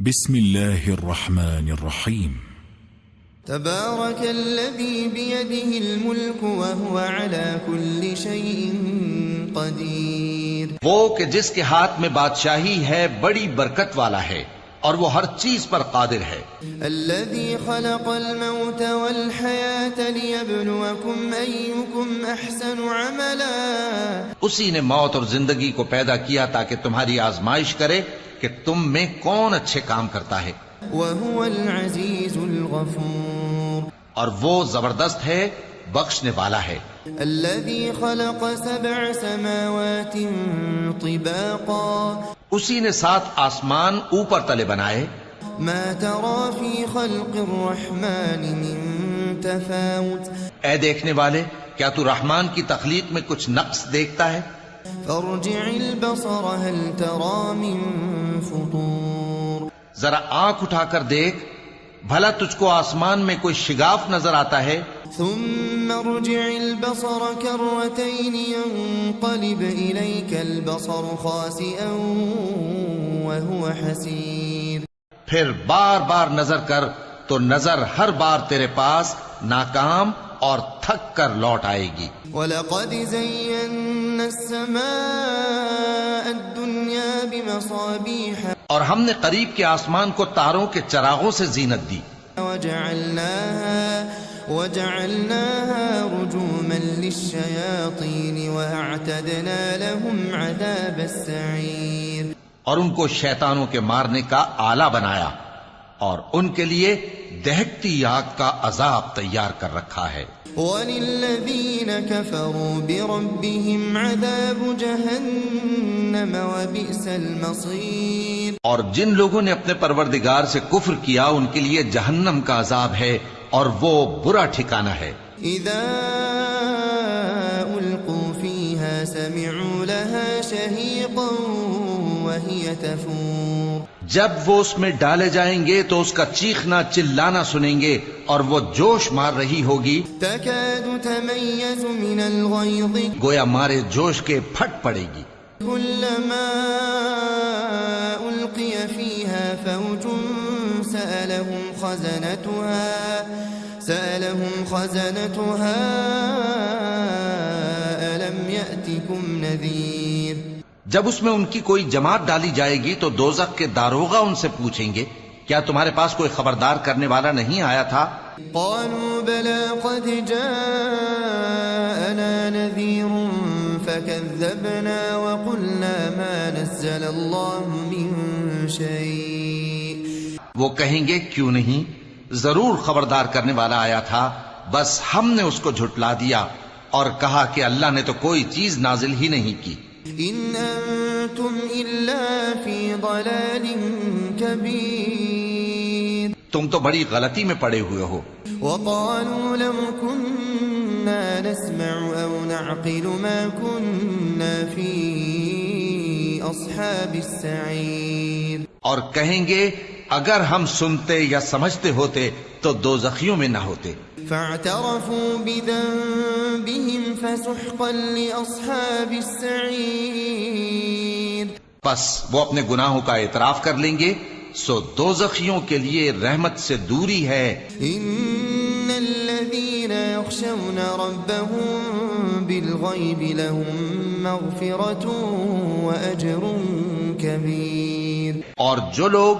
بسم الله الرحمن الرحيم. تبارك الذي بيده الملك وهو على كل شيء قدير. وہ کہ جس کے ہاتھ میں بادشاہی ہے بڑی برکت والا ہے اور وہ ہر چیز پر قادر ہے. الذي خلق الموت والحياة ليبلوكم أيكم أحسن عملا. اسی نے موت اور زندگی کو پیدا کیا تاکہ تمہاری آزمائش کرے کہ تم میں کون اچھے کام کرتا ہے. وهو العزيز الغفور. اور وہ زبردست ہے بخشنے والا ہے. الذي خلق 7 سماوات طباقا. اسی نے 7 آسمان اوپر تلے بنائے. ما ترى في خلق الرحمن من تفاوت. اے دیکھنے والے، کیا تو رحمان کی تخلیق میں کچھ نقص دیکھتا ہے؟ فارجع البصر هل ترى من فطور. ذرا آنکھ اٹھا کر دیکھ، بھلا تجھ کو آسمان میں کوئی شگاف نظر آتا ہے؟ ثم ارجع البصر كرتين ينقلب إليك البصر خاسئا وهو حسير. پھر بار بار نظر کر تو نظر ہر بار تیرے پاس ناکام اور تھک کر لوٹ آئے گی. وَلَقَدْ زَيَّنَّا السَّمَاءَ الدُّنْيَا بِمَصَابِيحَ. اور ہم نے قریب کے آسمان کو تاروں کے چراغوں سے زینت دی. وَجَعَلْنَاهَا رُجُومًا لِلشَّيَاطِينِ وَأَعْتَدْنَا لَهُمْ عَذَابَ السَّعِيرِ. اور ان کو شیطانوں کے مارنے کا آلہ بنایا اور ان کے لیے دہکتی آگ کا عذاب تیار کر رکھا ہے. وَلِلَّذِينَ كَفَرُوا بِرَبِّهِمْ عَذَابُ جَهَنَّمَ وَبِئْسَ الْمَصِيرُ. اور جن لوگوں نے اپنے پروردگار سے کفر کیا ان کے لیے جہنم کا عذاب ہے اور وہ برا ٹھکانہ ہے. اذا القوا فيها سمعوا لها شهيقا وهي تفور. جب وہ اس میں ڈالے جائیں گے تو اس کا چیخنا چلانا سنیں گے اور وہ جوش مار رہی ہوگی. تكاد تميز من الغيظ. گویا مارے جوش کے پھٹ پڑے گی. كلما ألقي فيها فوج سألهم خزنتها ألم يأتكم نذير. جب اس میں ان کی کوئی جماعت ڈالی جائے گی تو دوزخ کے داروغہ ان سے پوچھیں گے کیا تمہارے پاس کوئی خبردار کرنے والا نہیں آیا تھا؟ قالوا بلى قد جاءنا نذير فكذبنا وقلنا ما نزل الله من شيء. وہ کہیں گے کیوں نہیں، ضرور خبردار کرنے والا آیا تھا، بس ہم نے اس کو جھٹلا دیا اور کہا کہ اللہ نے تو کوئی چیز نازل ہی نہیں کی. ان انتم الا فی ضلال کبیر. تم تو بڑی غلطی میں پڑے ہوئے ہو. وقالوا لو كنا نسمع او نعقل ما كنا في اصحاب السعیر. اور کہیں گے اگر ہم سنتے یا سمجھتے ہوتے تو دوزخیوں میں نہ ہوتے. فاعترفوا بذنبهم فسحقا لاصحاب السعیر. پس وہ اپنے گناہوں کا اعتراف کر لیں گے سو دوزخیوں کے لیے رحمت سے دوری ہے. ان الذين يخشون ربهم بالغيب لهم مغفرة واجر كبير. اور جو لوگ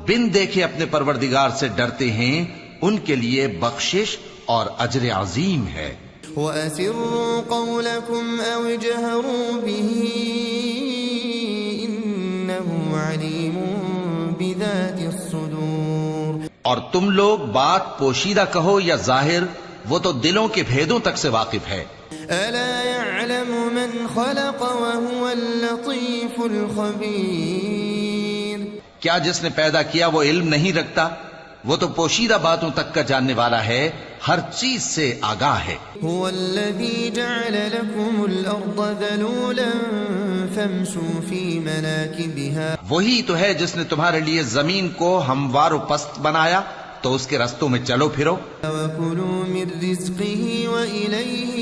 بن دیکھے اپنے پروردگار سے ڈرتے ہیں ان کے لیے بخشش اور اجر عظیم ہے. وَأَسِرُّوا قَوْلَكُمْ أَوْ اجْهَرُوا بِهِ إِنَّهُ عَلِيمٌ بِذَاتِ الصُّدُورِ. اور تم لوگ بات پوشیدہ کہو یا ظاہر، وہ تو دلوں کے بھیدوں تک سے واقف ہے. أَلَا يَعْلَمُ مَنْ خَلَقَ وَهُوَ اللَّطِيفُ الْخَبِيرُ. کیا جس نے پیدا کیا وہ علم نہیں رکھتا؟ وہ تو پوشیدہ باتوں تک کا جاننے والا ہے، ہر چیز سے آگاہ ہے. هو الذي جعل لكم الأرض ذلولا فامشوا في مناكبها. وہی تو ہے جس نے تمہارے لیے زمین کو ہموار و پست بنایا تو اس کے رستوں میں چلو پھرو. وَكُلُوا مِن رِزْقِهِ وَإِلَيْهِ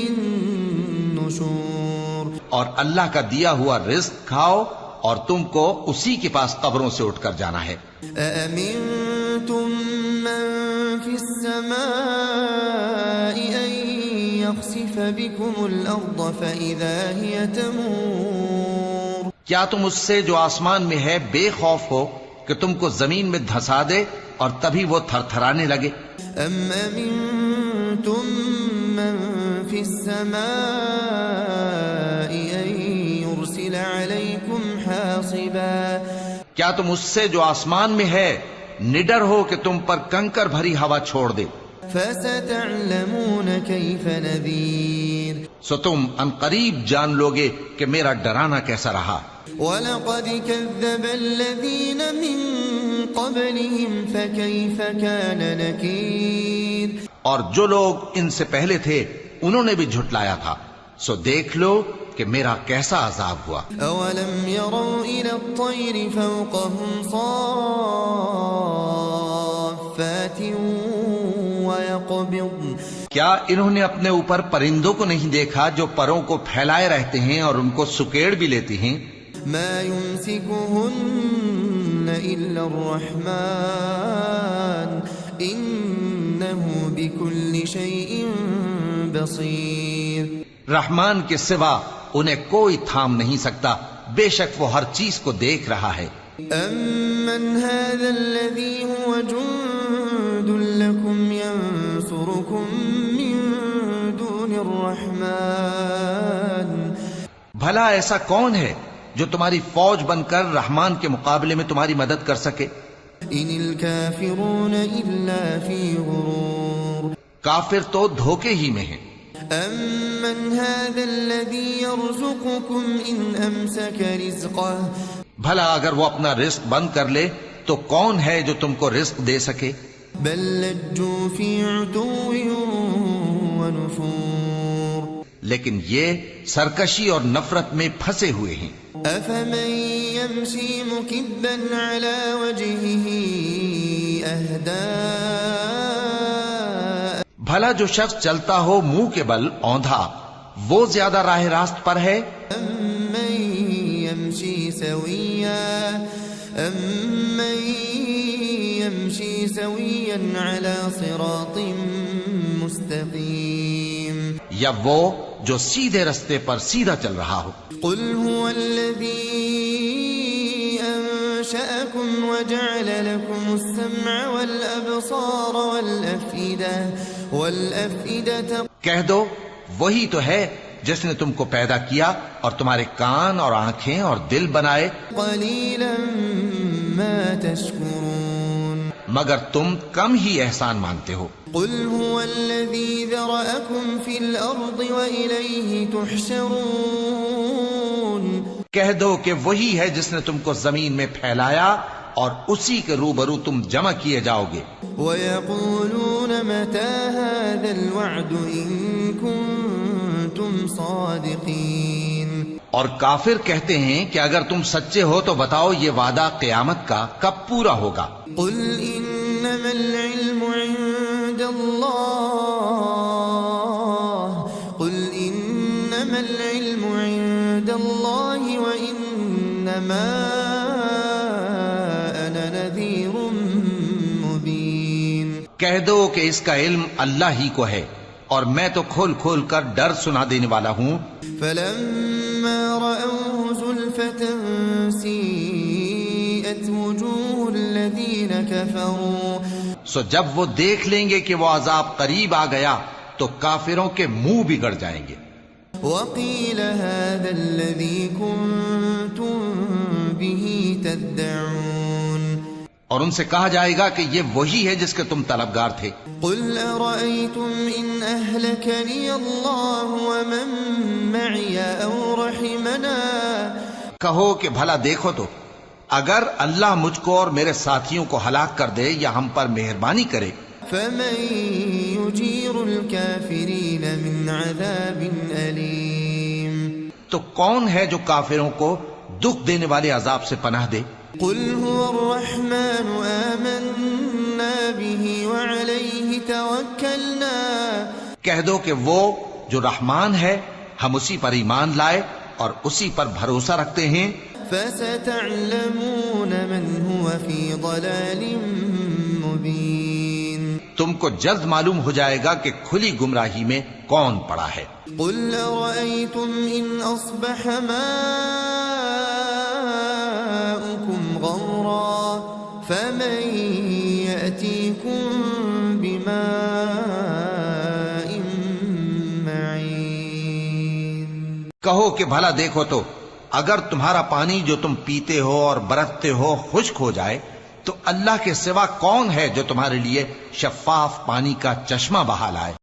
النُّشُورُ. اور اللہ کا دیا ہوا رزق کھاؤ اور تم کو اسی کے پاس قبروں سے اٹھ کر جانا ہے۔ أأمنتم من في السماء أن يخسف بكم الأرض فإذا هي تمور؟ کیا تم اس سے جو آسمان میں ہے بے خوف ہو کہ تم کو زمین میں دھسا دے اور تبھی وہ تھر تھرانے لگے؟ أم أمنتم من في السماء أن يرسل عليكم حاصبا؟ کیا تم اس سے جو آسمان میں ہے نڈر ہو کہ تم پر کنکر بھری ہوا چھوڑ دے؟ فستعلمون كيف نذير؟ سو تم ان قریب جان لوگے کہ میرا ڈرانا کیسا رہا۔ وَلَقَدْ كَذَّبَ الَّذِينَ مِن قَبْلِهِمْ فَكَيْفَ كَانَ نَكِيرِ؟ اور جو لوگ ان سے پہلے تھے انہوں نے بھی جھٹلایا تھا، سو دیکھ لو کہ میرا کیسا عذاب ہوا۔ أَوَلَمْ يَرَوْا إِلَى الطَّيْرِ فَوْقَهُمْ صَافَّاتٍ وَيَقْبِضْنَ؟ کیا انہوں نے اپنے اوپر پرندوں کو نہیں دیکھا جو پروں کو پھیلائے رہتے ہیں اور ان کو سکیڑ بھی لیتی ہیں؟ مَا يُمْسِكُهُنَّ إِلَّا الرَّحْمَنُ إِنَّهُ بِكُلِّ شَيْءٍ بَصِيرٌ۔ رحمان کے سوا انہیں کوئی تھام نہیں سکتا، بے شک وہ ہر چیز کو دیکھ رہا ہے۔ أَمَّنْ هَذَا الَّذِي هُوَ جُندٌ لَكُمْ يَنصُرُكُم مِّن دُونِ الرَّحْمَنِ؟ بھلا ایسا کون ہے جو تمہاری فوج بن کر رحمان کے مقابلے میں تمہاری مدد کر سکے؟ إِنِ الْكَافِرُونَ إِلَّا فِي غُرُورٍ۔ کافر تو دھوکے ہی میں ہیں۔ أَمَّنْ هَذَا الَّذِي يَرْزُقُكُمْ إِنْ أَمْسَكَ رِزْقَهُ؟ بھلا اگر وہ اپنا رزق بند کر لے تو کون ہے جو تم کو رزق دے سکے؟ بل لجوا في عتو ونفور۔ لیکن یہ سرکشی اور نفرت میں پھنسے ہوئے ہیں۔ أفمن يمشي مكبا على وجهه أهدى؟ بھلا جو شخص چلتا ہو منہ کے بل اوندھا وہ زیادہ راہ راست پر ہے؟ أمن يمشي سويا على صراط مستقيم؟ یا وہ جو سیدھے رستے پر سیدھا چل رہا ہو؟ قل هو الذي أنشأكم وجعل لكم السمع والأبصار والأفئدة۔ کہہ دو وہی تو ہے جس نے تم کو پیدا کیا اور تمہارے کان اور آنکھیں اور دل بنائے۔ قليلا ما تشكرون۔ مگر تم کم ہی احسان مانتے ہو۔ قل هو الذي ذرأكم في الأرض وإليه تحشرون۔ کہہ دو کہ وہی ہے جس نے تم کو زمین میں پھیلایا اور اسی کے روبرو تم جمع کیے جاؤ گے۔ وَيَقُولُونَ مَتَى هَذَا الْوَعْدُ إِن كُنتُمْ صَادِقِينَ۔ اور کافر کہتے ہیں کہ اگر تم سچے ہو تو بتاؤ یہ وعدہ قیامت کا کب پورا ہوگا؟ قُلْ إِنَّمَا الْعِلْمُ عِندَ اللَّهِ وَإِنَّمَا أَنَا نَذِيرٌ مُبِينٌ۔ کہہ دو کہ اس کا علم اللہ ہی کو ہے اور میں تو کھول کھول کر ڈر سنا دینے والا ہوں۔ فَلَمَّا رَأَوْهُ زُلْفَةً سِيئَتْ وُجُوهُ الَّذِينَ كَفَرُوا۔ سو جب وہ دیکھ لیں گے کہ وہ عذاب قریب آ گیا تو کافروں کے منہ بگڑ جائیں گے۔ وَقِيلَ هَذَا الَّذِي كُنتُم بِهِ تَدَّعُونَ۔ اور ان سے کہا جائے گا کہ یہ وہی ہے جس کے تم طلبگار تھے۔ قُلْ أَرَأَيْتُمْ إِنْ أَهْلَكَنِيَ اللَّهُ وَمَن مَّعِيَ أَوْ رَحِمَنَا۔ کہو کہ بھلا دیکھو تو اگر اللہ مجھ کو اور میرے ساتھیوں کو ہلاک کر دے یا ہم پر مہربانی کرے، فَمَن يُجِيرُ الْكَافِرِينَ مِنْ عَذَابٍ أَلِيمٍ۔ تو کون ہے جو کافروں کو دکھ دینے والے عذاب سے پناہ دے؟ قُلْ هُوَ الرَّحْمَنُ آمَنَّا بِهِ وَعَلَيْهِ تَوَكَّلْنَا۔ کہہ دو کہ وہ جو رحمان ہے ہم اسی پر ایمان لائے اور اسی پر بھروسہ رکھتے ہیں۔ فستعلمون من هو في ضلال مبين تم کو جلد معلوم ہو جائے گا کہ کھلی گمراہی میں کون پڑا ہے۔ قل أرأيتم إن أصبح ماؤكم غورا فمن يأتيكم بماء معين۔ کہو کہ بھلا دیکھو تو اگر تمہارا پانی جو تم پیتے ہو اور برتتے ہو خشک ہو جائے تو اللہ کے سوا کون ہے جو تمہارے لیے شفاف پانی کا چشمہ بہا لائے؟